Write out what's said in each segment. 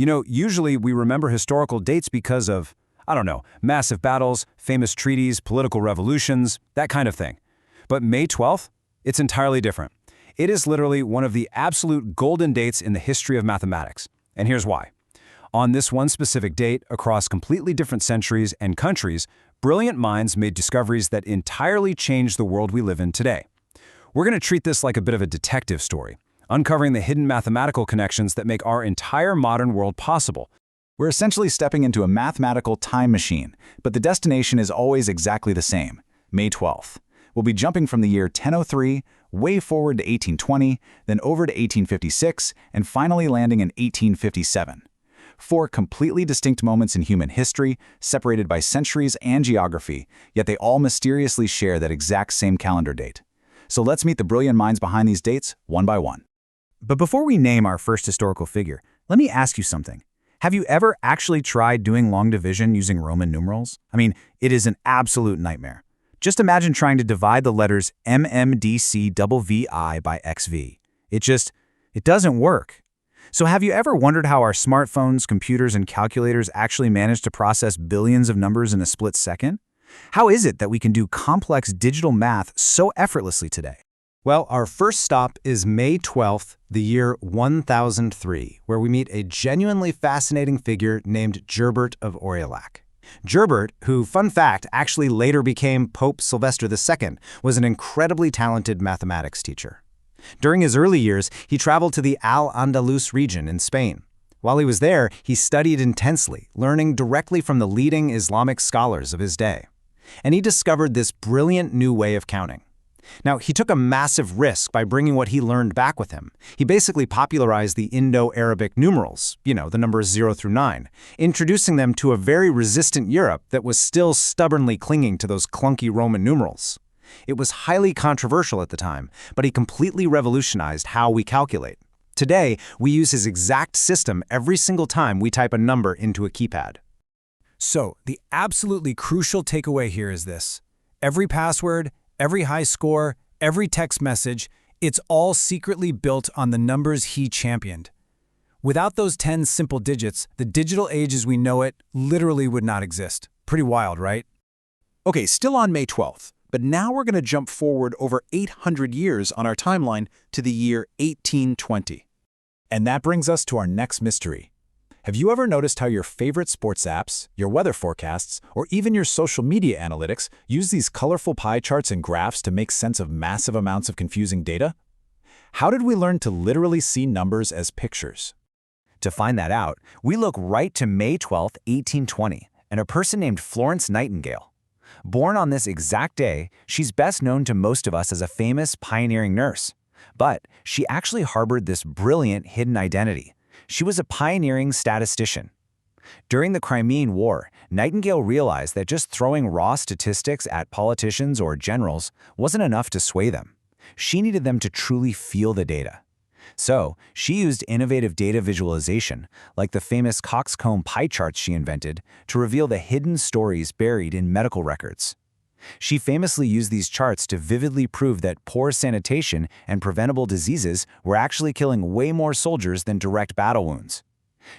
Usually we remember historical dates because of, I don't know, massive battles, famous treaties, political revolutions, that kind of thing. But May 12th? It's entirely different. It is literally one of the absolute golden dates in the history of mathematics. And here's why. On this one specific date, across completely different centuries and countries, brilliant minds made discoveries that entirely changed the world we live in today. We're going to treat this like a bit of a detective story, uncovering the hidden mathematical connections that make our entire modern world possible. We're essentially stepping into a mathematical time machine, but the destination is always exactly the same, May 12th. We'll be jumping from the year 1003, way forward to 1820, then over to 1856, and finally landing in 1857. 4 completely distinct moments in human history, separated by centuries and geography, yet they all mysteriously share that exact same calendar date. So let's meet the brilliant minds behind these dates, one by one. But before we name our first historical figure, let me ask you something. Have you ever actually tried doing long division using Roman numerals? I mean, it is an absolute nightmare. Just imagine trying to divide the letters MMDCVVI by XV. It doesn't work. So have you ever wondered how our smartphones, computers, and calculators actually manage to process billions of numbers in a split second? How is it that we can do complex digital math so effortlessly today? Well, our first stop is May 12th, the year 1003, where we meet a genuinely fascinating figure named Gerbert of Aurillac. Gerbert, who, fun fact, actually later became Pope Sylvester II, was an incredibly talented mathematics teacher. During his early years, he traveled to the Al-Andalus region in Spain. While he was there, he studied intensely, learning directly from the leading Islamic scholars of his day. And he discovered this brilliant new way of counting. Now, he took a massive risk by bringing what he learned back with him. He basically popularized the Indo-Arabic numerals, the numbers 0 through 9, introducing them to a very resistant Europe that was still stubbornly clinging to those clunky Roman numerals. It was highly controversial at the time, but he completely revolutionized how we calculate. Today, we use his exact system every single time we type a number into a keypad. So, the absolutely crucial takeaway here is this. Every password, every high score, every text message, it's all secretly built on the numbers he championed. Without those 10 simple digits, the digital age as we know it literally would not exist. Pretty wild, right? Okay, still on May 12th, but now we're going to jump forward over 800 years on our timeline to the year 1820. And that brings us to our next mystery. Have you ever noticed how your favorite sports apps, your weather forecasts, or even your social media analytics use these colorful pie charts and graphs to make sense of massive amounts of confusing data? How did we learn to literally see numbers as pictures? To find that out, we look right to May 12, 1820, and a person named Florence Nightingale. Born on this exact day, she's best known to most of us as a famous pioneering nurse. But she actually harbored this brilliant hidden identity. She was a pioneering statistician. During the Crimean War, Nightingale realized that just throwing raw statistics at politicians or generals wasn't enough to sway them. She needed them to truly feel the data. So, she used innovative data visualization, like the famous coxcomb pie charts she invented, to reveal the hidden stories buried in medical records. She famously used these charts to vividly prove that poor sanitation and preventable diseases were actually killing way more soldiers than direct battle wounds.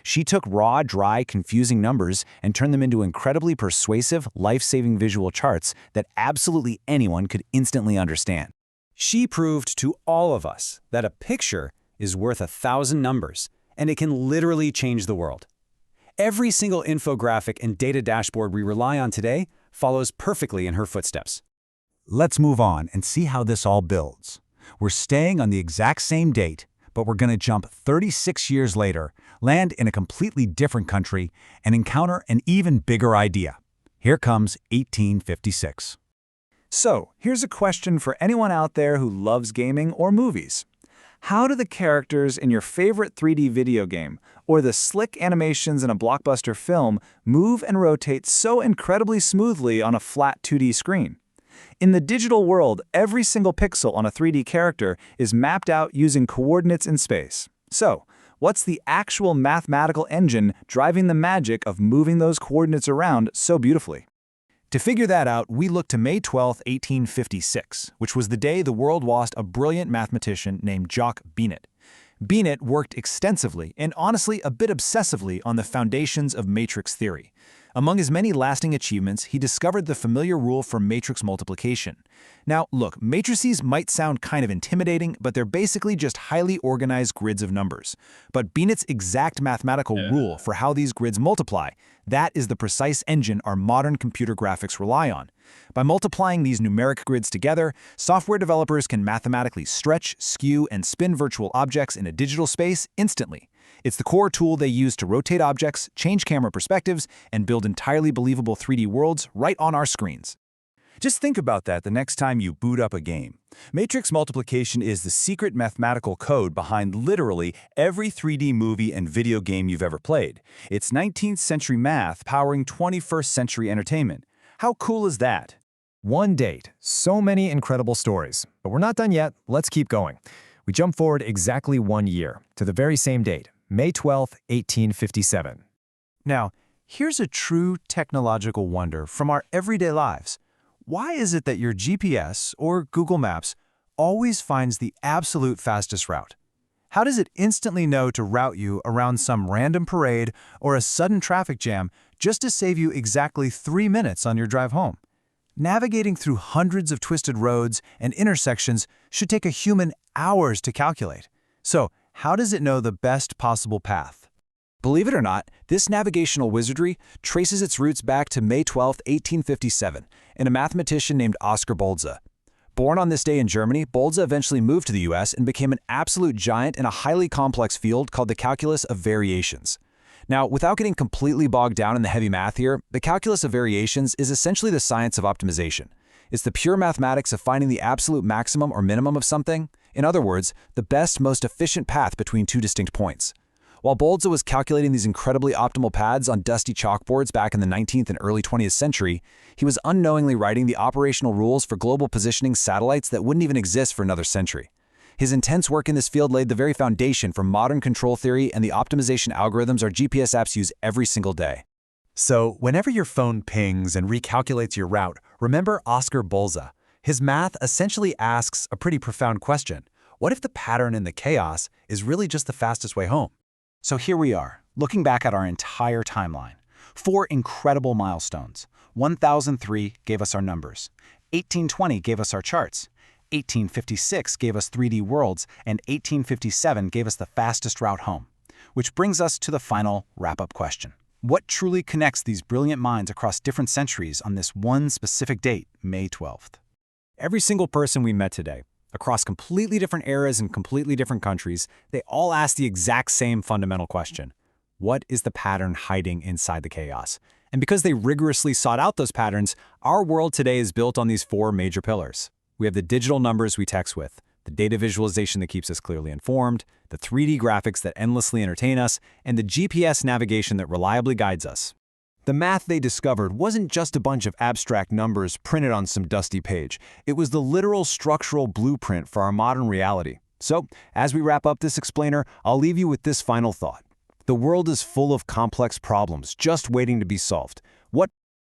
She took raw, dry, confusing numbers and turned them into incredibly persuasive, life-saving visual charts that absolutely anyone could instantly understand. She proved to all of us that a picture is worth 1,000 numbers, and it can literally change the world. Every single infographic and data dashboard we rely on today follows perfectly in her footsteps. Let's move on and see how this all builds. We're staying on the exact same date, but we're going to jump 36 years later, land in a completely different country, and encounter an even bigger idea. Here comes 1856. So, here's a question for anyone out there who loves gaming or movies. How do the characters in your favorite 3D video game or the slick animations in a blockbuster film move and rotate so incredibly smoothly on a flat 2D screen? In the digital world, every single pixel on a 3D character is mapped out using coordinates in space. So, what's the actual mathematical engine driving the magic of moving those coordinates around so beautifully? To figure that out, we look to May 12, 1856, which was the day the world lost a brilliant mathematician named Jacques Binet. Binet worked extensively and honestly a bit obsessively on the foundations of matrix theory. Among his many lasting achievements, he discovered the familiar rule for matrix multiplication. Now, look, matrices might sound kind of intimidating, but they're basically just highly organized grids of numbers. But Binet's exact mathematical rule for how these grids multiply, that is the precise engine our modern computer graphics rely on. By multiplying these numeric grids together, software developers can mathematically stretch, skew, and spin virtual objects in a digital space instantly. It's the core tool they use to rotate objects, change camera perspectives, and build entirely believable 3D worlds right on our screens. Just think about that the next time you boot up a game. Matrix multiplication is the secret mathematical code behind literally every 3D movie and video game you've ever played. It's 19th century math powering 21st century entertainment. How cool is that? One date, so many incredible stories. But we're not done yet, let's keep going. We jump forward exactly 1 year, to the very same date, May 12, 1857. Now, here's a true technological wonder from our everyday lives. Why is it that your GPS or Google Maps always finds the absolute fastest route? How does it instantly know to route you around some random parade or a sudden traffic jam just to save you exactly 3 minutes on your drive home? Navigating through hundreds of twisted roads and intersections should take a human hours to calculate. So, how does it know the best possible path? Believe it or not, this navigational wizardry traces its roots back to May 12, 1857, and a mathematician named Oskar Bolza. Born on this day in Germany, Bolza eventually moved to the US and became an absolute giant in a highly complex field called the calculus of variations. Now, without getting completely bogged down in the heavy math here, the calculus of variations is essentially the science of optimization. It's the pure mathematics of finding the absolute maximum or minimum of something. In other words, the best, most efficient path between two distinct points. While Bolza was calculating these incredibly optimal paths on dusty chalkboards back in the 19th and early 20th century, he was unknowingly writing the operational rules for global positioning satellites that wouldn't even exist for another century. His intense work in this field laid the very foundation for modern control theory and the optimization algorithms our GPS apps use every single day. So, whenever your phone pings and recalculates your route, remember Oskar Bolza. His math essentially asks a pretty profound question. What if the pattern in the chaos is really just the fastest way home? So here we are, looking back at our entire timeline. 4 incredible milestones. 1003 gave us our numbers. 1820 gave us our charts. 1856 gave us 3D worlds, and 1857 gave us the fastest route home. Which brings us to the final wrap-up question. What truly connects these brilliant minds across different centuries on this one specific date, May 12th? Every single person we met today, across completely different eras and completely different countries, they all ask the exact same fundamental question. What is the pattern hiding inside the chaos? And because they rigorously sought out those patterns, our world today is built on these 4 major pillars. We have the digital numbers we text with, the data visualization that keeps us clearly informed, the 3D graphics that endlessly entertain us, and the GPS navigation that reliably guides us. The math they discovered wasn't just a bunch of abstract numbers printed on some dusty page. It was the literal structural blueprint for our modern reality. So, as we wrap up this explainer, I'll leave you with this final thought. The world is full of complex problems just waiting to be solved. What